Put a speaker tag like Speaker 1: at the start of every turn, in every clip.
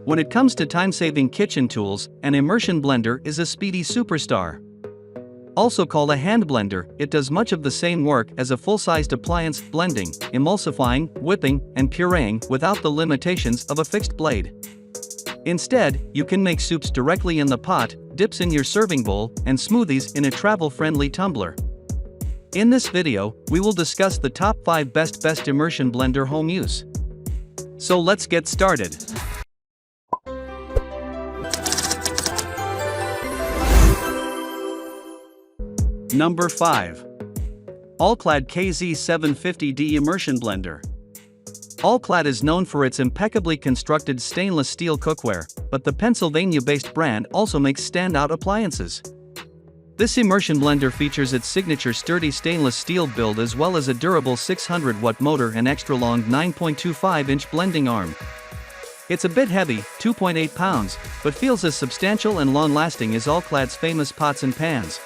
Speaker 1: When it comes to time-saving kitchen tools, an immersion blender is a speedy superstar. Also called a hand blender, it does much of the same work as a full-sized appliance, blending, emulsifying, whipping, and pureeing without the limitations of a fixed blade. Instead, you can make soups directly in the pot, dips in your serving bowl, and smoothies in a travel-friendly tumbler. In this video, we will discuss the top 5 best immersion blender home use. So let's get started. Number 5. All-Clad KZ750D Immersion Blender. All-Clad is known for its impeccably constructed stainless steel cookware, but the Pennsylvania-based brand also makes standout appliances. This immersion blender features its signature sturdy stainless steel build as well as a durable 600-watt motor and extra-long 9.25-inch blending arm. It's a bit heavy, 2.8 pounds, but feels as substantial and long-lasting as All-Clad's famous pots and pans.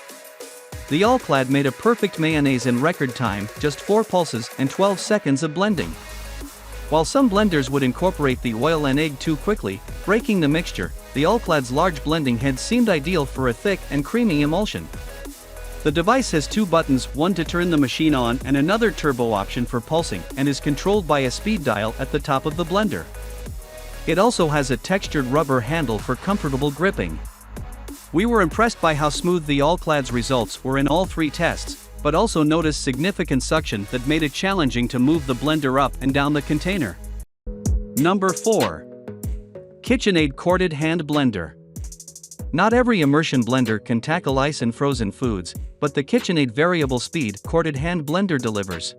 Speaker 1: The All-Clad made a perfect mayonnaise in record time, just 4 pulses and 12 seconds of blending. While some blenders would incorporate the oil and egg too quickly, breaking the mixture, the All-Clad's large blending head seemed ideal for a thick and creamy emulsion. The device has 2 buttons, one to turn the machine on and another turbo option for pulsing, and is controlled by a speed dial at the top of the blender. It also has a textured rubber handle for comfortable gripping. We were impressed by how smooth the All-Clad's results were in all 3 tests, but also noticed significant suction that made it challenging to move the blender up and down the container. Number 4. KitchenAid Corded Hand Blender. Not every immersion blender can tackle ice and frozen foods, but the KitchenAid variable speed corded hand blender delivers.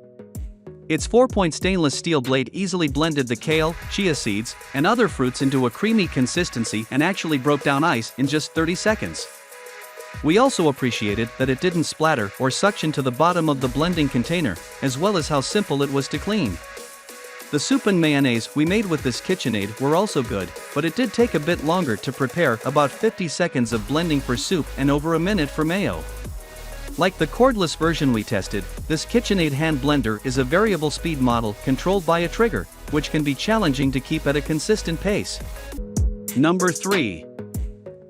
Speaker 1: Its 4-point stainless steel blade easily blended the kale, chia seeds, and other fruits into a creamy consistency and actually broke down ice in just 30 seconds. We also appreciated that it didn't splatter or suction to the bottom of the blending container, as well as how simple it was to clean. The soup and mayonnaise we made with this KitchenAid were also good, but it did take a bit longer to prepare, about 50 seconds of blending for soup and over a minute for mayo. Like the cordless version we tested, this KitchenAid hand blender is a variable speed model controlled by a trigger, which can be challenging to keep at a consistent pace. Number 3.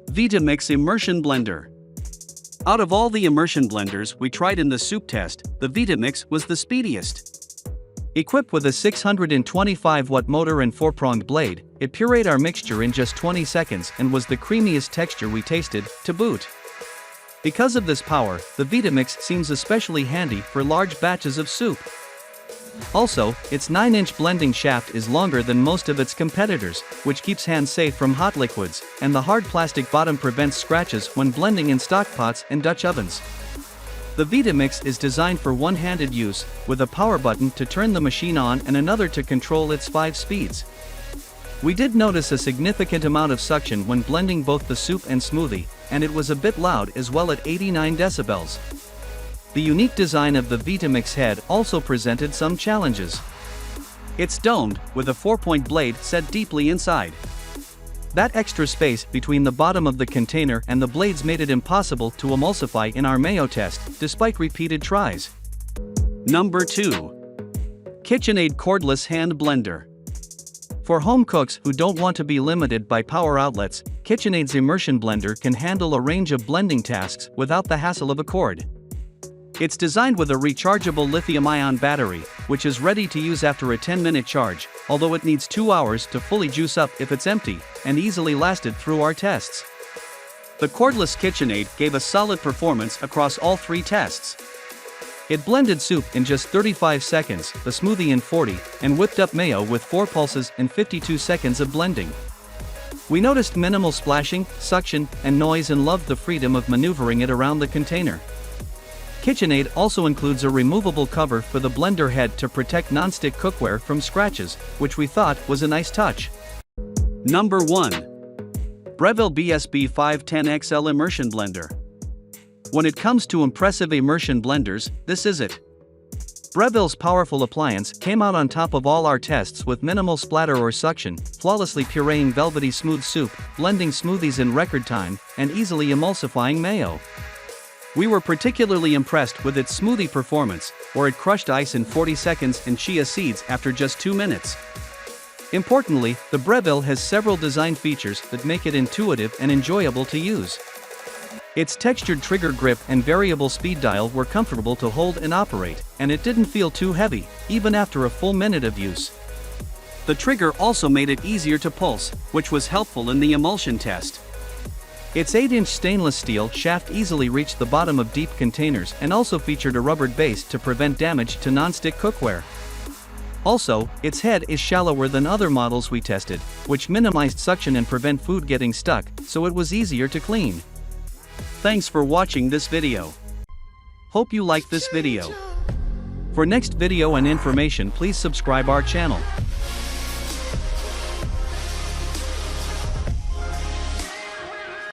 Speaker 1: Vitamix Immersion Blender. Out of all the immersion blenders we tried in the soup test, the Vitamix was the speediest. Equipped with a 625-watt motor and 4-pronged blade, it pureed our mixture in just 20 seconds and was the creamiest texture we tasted, to boot. Because of this power, the Vitamix seems especially handy for large batches of soup. Also, its 9-inch blending shaft is longer than most of its competitors, which keeps hands safe from hot liquids, and the hard plastic bottom prevents scratches when blending in stock pots and Dutch ovens. The Vitamix is designed for one-handed use, with a power button to turn the machine on and another to control its 5 speeds. We did notice a significant amount of suction when blending both the soup and smoothie, and it was a bit loud as well at 89 decibels. The unique design of the Vitamix head also presented some challenges. It's domed, with a 4-point blade set deeply inside. That extra space between the bottom of the container and the blades made it impossible to emulsify in our mayo test, despite repeated tries. Number 2. KitchenAid Cordless Hand Blender. For home cooks who don't want to be limited by power outlets, KitchenAid's immersion blender can handle a range of blending tasks without the hassle of a cord. It's designed with a rechargeable lithium-ion battery, which is ready to use after a 10-minute charge, although it needs 2 hours to fully juice up if it's empty, and easily lasted through our tests. The cordless KitchenAid gave a solid performance across all 3 tests. It blended soup in just 35 seconds, the smoothie in 40, and whipped up mayo with 4 pulses and 52 seconds of blending. We noticed minimal splashing, suction, and noise and loved the freedom of maneuvering it around the container. KitchenAid also includes a removable cover for the blender head to protect non-stick cookware from scratches, which we thought was a nice touch. Number 1. Breville BSB510XL Immersion Blender. When it comes to impressive immersion blenders, this is it. Breville's powerful appliance came out on top of all our tests with minimal splatter or suction, flawlessly pureeing velvety smooth soup, blending smoothies in record time, and easily emulsifying mayo. We were particularly impressed with its smoothie performance, where it crushed ice in 40 seconds and chia seeds after just 2 minutes. Importantly, the Breville has several design features that make it intuitive and enjoyable to use. Its textured trigger grip and variable speed dial were comfortable to hold and operate, and it didn't feel too heavy, even after a full minute of use. The trigger also made it easier to pulse, which was helpful in the emulsion test. Its 8-inch stainless steel shaft easily reached the bottom of deep containers and also featured a rubbered base to prevent damage to non-stick cookware. Also, its head is shallower than other models we tested, which minimized suction and prevent food getting stuck, so it was easier to clean. Thanks for watching this video. Hope you liked this video. For next video and information, please subscribe our channel.